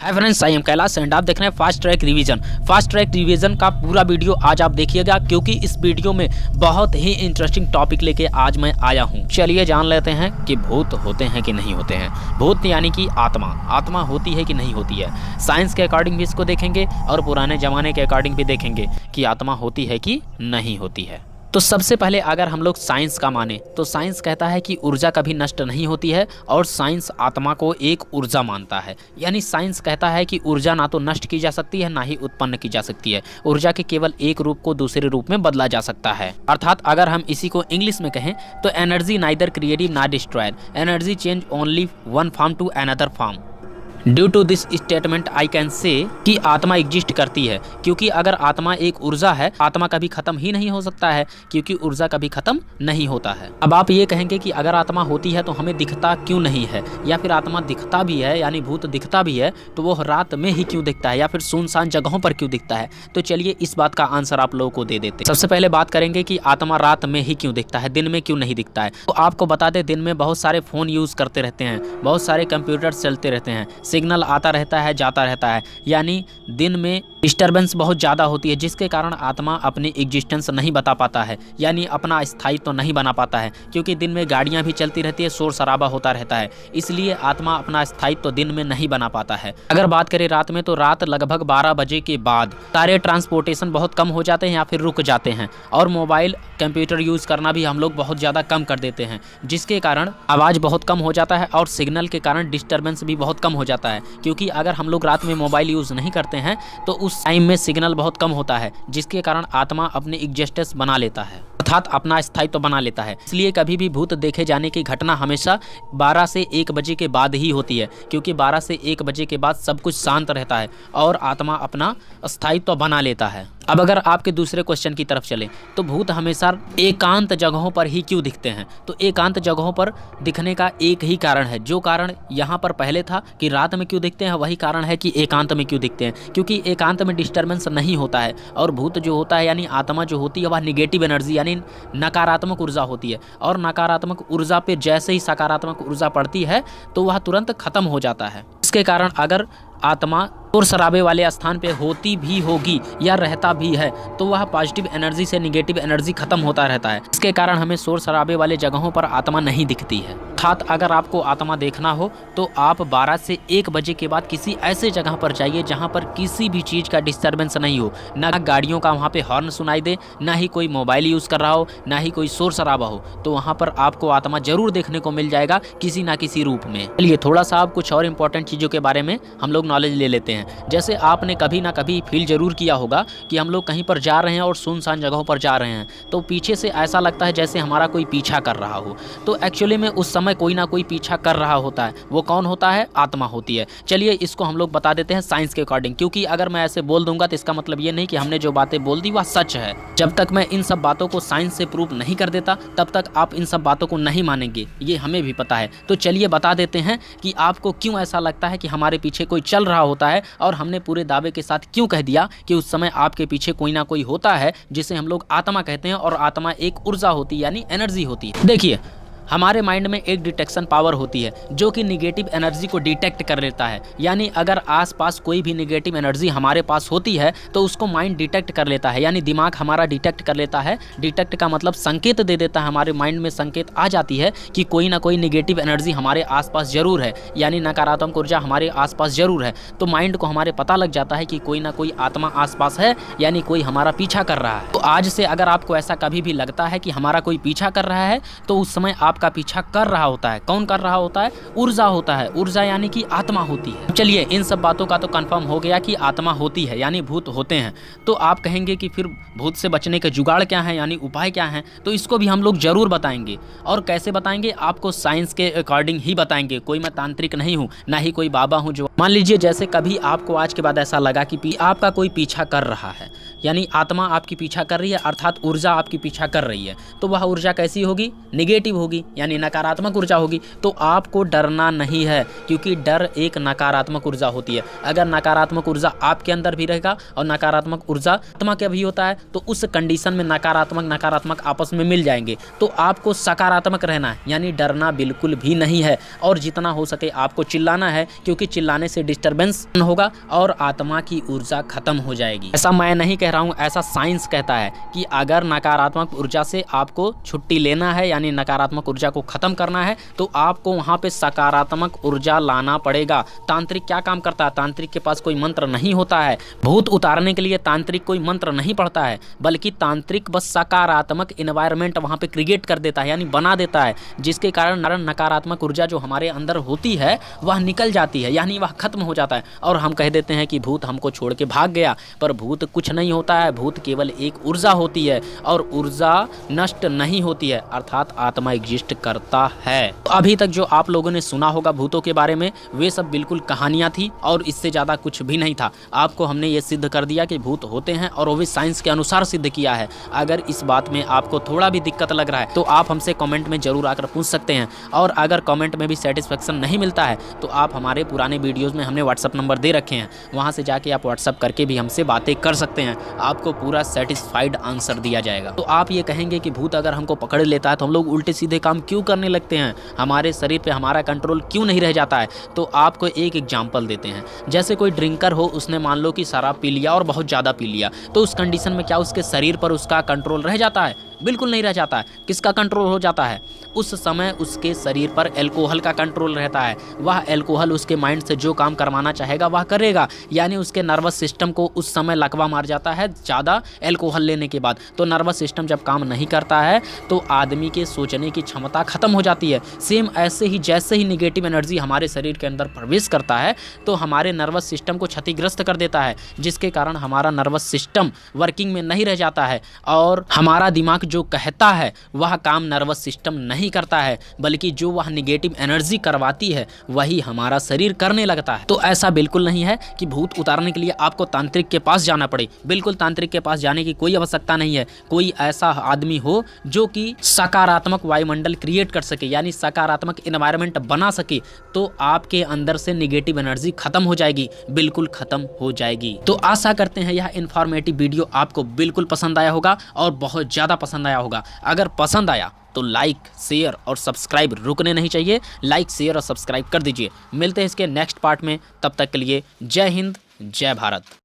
Hi friends, I am Kailash and आप देख रहे हैं fast track revision. Fast track revision का पूरा वीडियो आज आप देखिएगा, क्योंकि इस वीडियो में बहुत ही इंटरेस्टिंग टॉपिक लेके आज मैं आया हूं। चलिए जान लेते हैं कि भूत होते हैं कि नहीं होते हैं। भूत यानी कि आत्मा होती है कि नहीं होती है। साइंस के अकॉर्डिंग भी इसको देखेंगे और पुराने ज़माने के अकॉर्डिंग भी देखेंगे कि आत्मा होती है कि नहीं होती है। तो सबसे पहले अगर हम लोग साइंस का माने तो साइंस कहता है कि ऊर्जा कभी नष्ट नहीं होती है और साइंस आत्मा को एक ऊर्जा मानता है। यानी साइंस कहता है कि ऊर्जा ना तो नष्ट की जा सकती है ना ही उत्पन्न की जा सकती है। ऊर्जा के केवल एक रूप को दूसरे रूप में बदला जा सकता है। अर्थात अगर हम इसी को इंग्लिश में कहें तो एनर्जी नाइदर क्रिएटिव ना destroyed, energy change only one form to another form. Due to this statement I can say कि आत्मा एग्जिस्ट करती है, क्योंकि अगर आत्मा एक ऊर्जा है, आत्मा कभी खत्म ही नहीं हो सकता है, क्योंकि ऊर्जा कभी खत्म नहीं होता है। अब आप ये कहेंगे कि अगर आत्मा होती है तो हमें दिखता क्यों नहीं है, या फिर आत्मा दिखता भी है यानी भूत दिखता भी है तो वो रात में ही क्यों दिखता है या फिर सुनसान जगहों पर क्यों दिखता है। तो चलिए इस बात का आंसर आप लोगों को दे देते हैं। सबसे पहले बात करेंगे कि आत्मा रात में ही क्यों दिखता है, दिन में क्यों नहीं दिखता है। तो आपको बता दें, दिन में बहुत सारे फोन यूज करते रहते हैं, बहुत सारे कंप्यूटर चलते रहते हैं, सिग्नल आता रहता है जाता रहता है, यानी दिन में डिस्टर्बेंस बहुत ज़्यादा होती है, जिसके कारण आत्मा अपनी एग्जिस्टेंस नहीं बता पाता है, यानी अपना स्थायित्व तो नहीं बना पाता है। क्योंकि दिन में गाड़ियां भी चलती रहती है, शोर शराबा होता रहता है, इसलिए आत्मा अपना स्थायित्व तो दिन में नहीं बना पाता है। अगर बात करें रात में तो रात लगभग 12 बजे के बाद सारे ट्रांसपोर्टेशन बहुत कम हो जाते हैं या फिर रुक जाते हैं, और मोबाइल कंप्यूटर यूज़ करना भी हम लोग बहुत ज़्यादा कम कर देते हैं, जिसके कारण आवाज़ बहुत कम हो जाता है और सिग्नल के कारण डिस्टर्बेंस भी बहुत कम हो जाता है। क्योंकि अगर हम लोग रात में मोबाइल यूज़ नहीं करते हैं तो उस टाइम में सिग्नल बहुत कम होता है, जिसके कारण आत्मा अपनी एग्जिस्टेंस बना लेता है, अर्थात अपना स्थायित्व बना लेता है। इसलिए कभी भी भूत देखे जाने की घटना हमेशा 12 से 1 बजे के बाद ही होती है, क्योंकि 12 से 1 बजे के बाद सब कुछ शांत रहता है और आत्मा अपना स्थायित्व बना लेता है। अब अगर आपके दूसरे क्वेश्चन की तरफ चलें तो भूत हमेशा एकांत जगहों पर ही क्यों दिखते हैं। तो एकांत जगहों पर दिखने का एक ही कारण है, जो कारण यहाँ पर पहले था कि रात में क्यों दिखते हैं, वही कारण है कि एकांत में क्यों दिखते हैं। क्योंकि एकांत में डिस्टर्बेंस नहीं होता है और भूत जो होता है यानी आत्मा जो होती है वह निगेटिव एनर्जी यानी नकारात्मक ऊर्जा होती है, और नकारात्मक ऊर्जा पे जैसे ही सकारात्मक ऊर्जा पड़ती है तो वह तुरंत खत्म हो जाता है। इसके कारण अगर आत्मा शोर शराबे वाले स्थान पे होती भी होगी या रहता भी है तो वह पॉजिटिव एनर्जी से निगेटिव एनर्जी खत्म होता रहता है। इसके कारण हमें शोर शराबे वाले जगहों पर आत्मा नहीं दिखती है। अर्थात अगर आपको आत्मा देखना हो तो आप 12 से 1 बजे के बाद किसी ऐसे जगह पर जाइए जहां पर किसी भी चीज़ का डिस्टर्बेंस नहीं हो, ना गाड़ियों का वहां पे हॉर्न सुनाई दे, ना ही कोई मोबाइल यूज़ कर रहा हो, ना ही कोई शोर शराबा हो, तो वहाँ पर आपको आत्मा जरूर देखने को मिल जाएगा किसी ना किसी रूप में। चलिए थोड़ा सा आप कुछ और इंपॉर्टेंट चीज़ों के बारे में हम लोग नॉलेज ले लेते हैं। जैसे आपने कभी ना कभी फील जरूर किया होगा कि हम लोग कहीं पर जा रहे हैं और सुनसान जगहों पर जा रहे हैं तो पीछे से ऐसा लगता है जैसे हमारा कोई पीछा कर रहा हो। तो एक्चुअली में उस समय कोई ना कोई पीछा कर रहा होता है, वो कौन होता है? आत्मा होती है। चलिए इसको हम लोग बता देते हैं साइंस के अकॉर्डिंग, क्योंकि अगर मैं ऐसे बोल दूंगा तो इसका मतलब ये नहीं कि हमने जो बातें बोल दी वह सच है। जब तक मैं इन सब बातों को साइंस से प्रूव नहीं कर देता तब तक आप इन सब बातों को नहीं मानेंगे, ये हमें भी पता है। तो चलिए बता देते हैं कि आपको क्यों ऐसा लगता है कि हमारे पीछे कोई चल रहा होता है, और हमने पूरे दावे के साथ क्यों कह दिया कि उस समय आपके पीछे कोई ना कोई होता है जिसे हम लोग आत्मा कहते हैं, और आत्मा एक ऊर्जा होती है यानी एनर्जी होती है। देखिए हमारे माइंड में एक डिटेक्शन पावर होती है जो कि निगेटिव एनर्जी को डिटेक्ट कर लेता है। यानी अगर आसपास कोई भी निगेटिव एनर्जी हमारे पास होती है तो उसको माइंड डिटेक्ट कर लेता है, यानी दिमाग हमारा डिटेक्ट कर लेता है। डिटेक्ट का मतलब संकेत दे देता है, हमारे माइंड में संकेत आ जाती है कि कोई ना कोई निगेटिव एनर्जी हमारे आसपास जरूर है, यानी नकारात्मक ऊर्जा हमारे आसपास जरूर है। तो माइंड को हमारे पता लग जाता है कि कोई ना कोई आत्मा आसपास है, यानी कोई हमारा पीछा कर रहा है। तो आज से अगर आपको ऐसा कभी भी लगता है कि हमारा कोई पीछा कर रहा है तो उस समय का पीछा कर रहा होता है। कौन कर रहा होता है? ऊर्जा होता है। ऊर्जा यानी कि आत्मा होती है। चलिए इन सब बातों का तो कंफर्म हो गया कि आत्मा होती है यानी भूत होते हैं। तो आप कहेंगे कि फिर भूत से बचने के जुगाड़ क्या है, यानी उपाय क्या है? तो इसको भी हम लोग जरूर बताएंगे। और कैसे बताएंगे? आपको साइंस के अकॉर्डिंग ही बताएंगे। कोई मैं तांत्रिक नहीं हूँ, ना ही कोई बाबा हूँ। जो मान लीजिए जैसे कभी आपको आज के बाद ऐसा लगा कि आपका कोई पीछा कर रहा है, यानी आत्मा आपकी पीछा कर रही है, अर्थात ऊर्जा आपकी पीछा कर रही है, तो वह ऊर्जा कैसी होगी? निगेटिव होगी, यानी नकारात्मक ऊर्जा होगी। तो आपको डरना नहीं है, क्योंकि डर एक नकारात्मक ऊर्जा होती है। अगर नकारात्मक ऊर्जा आपके अंदर भी रहेगा और नकारात्मक ऊर्जा आत्मा के भी होता है, तो उस कंडीशन में नकारात्मक आपस में मिल जाएंगे। तो आपको सकारात्मक रहना है, यानी डरना बिल्कुल भी नहीं है। और जितना हो सके आपको चिल्लाना है, क्योंकि चिल्लाने से डिस्टर्बेंस होगा और आत्मा की ऊर्जा खत्म हो जाएगी। ऐसा मैं नहीं कह रहा हूँ, ऐसा साइंस कहता है कि अगर नकारात्मक ऊर्जा से आपको छुट्टी लेना है, यानी नकारात्मक ऊर्जा को खत्म करना है, तो आपको वहाँ पे सकारात्मक ऊर्जा लाना पड़ेगा। तांत्रिक क्या काम करता है? तांत्रिक के पास कोई मंत्र नहीं होता है। भूत उतारने के लिए तांत्रिक कोई मंत्र नहीं पढ़ता है, बल्कि तांत्रिक बस सकारात्मक एनवायरनमेंट वहाँ पे क्रिएट कर देता है, यानी बना देता है, जिसके कारण नकारात्मक ऊर्जा जो हमारे अंदर होती है वह निकल जाती है, यानी वह खत्म हो जाता है। और हम कह देते हैं कि भूत हमको छोड़ के भाग गया, पर भूत कुछ नहीं होता है। भूत केवल एक ऊर्जा होती है और ऊर्जा नष्ट नहीं होती है, अर्थात आत्मा एग्जिस्ट करता है। तो अभी तक जो आप लोगों ने सुना होगा भूतों के बारे में, वे सब बिल्कुल कहानियां थी और इससे ज़्यादा कुछ भी नहीं था। आपको हमने ये सिद्ध कर दिया कि भूत होते हैं, और वो भी साइंस के अनुसार सिद्ध किया है। अगर इस बात में आपको थोड़ा भी दिक्कत लग रहा है तो आप हमसे कमेंट में जरूर आकर पूछ सकते हैं। और अगर कमेंट में भी सेटिस्फेक्शन नहीं मिलता है तो आप हमारे पुराने वीडियोज़ में हमने व्हाट्सअप नंबर दे रखे हैं, वहाँ से जाके आप व्हाट्सअप करके भी हमसे बातें कर सकते हैं। आपको पूरा सेटिस्फाइड आंसर दिया जाएगा। तो आप ये कहेंगे कि भूत अगर हमको पकड़ लेता है तो हम लोग उल्टे सीधे काम क्यों करने लगते हैं, हमारे शरीर पे हमारा कंट्रोल क्यों नहीं रह जाता है? तो आपको एक एग्जांपल देते हैं। जैसे कोई ड्रिंकर हो, उसने मान लो कि शराब पी लिया और बहुत ज़्यादा पी लिया, तो उस कंडीशन में क्या उसके शरीर पर उसका कंट्रोल रह जाता है? बिल्कुल नहीं रह जाता है। किसका कंट्रोल हो जाता है? उस समय उसके शरीर पर एल्कोहल का कंट्रोल रहता है। वह एल्कोहल उसके माइंड से जो काम करवाना चाहेगा वह करेगा, यानी उसके नर्वस सिस्टम को उस समय लकवा मार जाता है ज़्यादा एल्कोहल लेने के बाद। तो नर्वस सिस्टम जब काम नहीं करता है तो आदमी के सोचने की क्षमता खत्म हो जाती है। सेम ऐसे ही जैसे ही निगेटिव एनर्जी हमारे शरीर के अंदर प्रवेश करता है तो हमारे नर्वस सिस्टम को क्षतिग्रस्त कर देता है, जिसके कारण हमारा नर्वस सिस्टम वर्किंग में नहीं रह जाता है और हमारा दिमाग जो कहता है वह काम नर्वस सिस्टम नहीं करता है, बल्कि जो वह निगेटिव एनर्जी करवाती है वही हमारा शरीर करने लगता है। तो ऐसा बिल्कुल नहीं है कि भूत उतारने के लिए आपको तांत्रिक के पास जाना पड़े। बिल्कुल तांत्रिक के पास जाने की कोई आवश्यकता नहीं है। कोई ऐसा आदमी हो जो कि सकारात्मक वायुमंडल क्रिएट कर सके, यानी सकारात्मक एनवायरनमेंट बना सके, तो आपके अंदर से निगेटिव एनर्जी खत्म हो जाएगी, बिल्कुल खत्म हो जाएगी। तो आशा करते हैं यह इन्फॉर्मेटिव वीडियो आपको बिल्कुल पसंद आया होगा और बहुत ज़्यादा पसंद आया होगा। अगर पसंद आया तो लाइक, शेयर और सब्सक्राइब रुकने नहीं चाहिए। लाइक, शेयर और सब्सक्राइब कर दीजिए। मिलते हैं इसके नेक्स्ट पार्ट में, तब तक के लिए जय हिंद, जय भारत।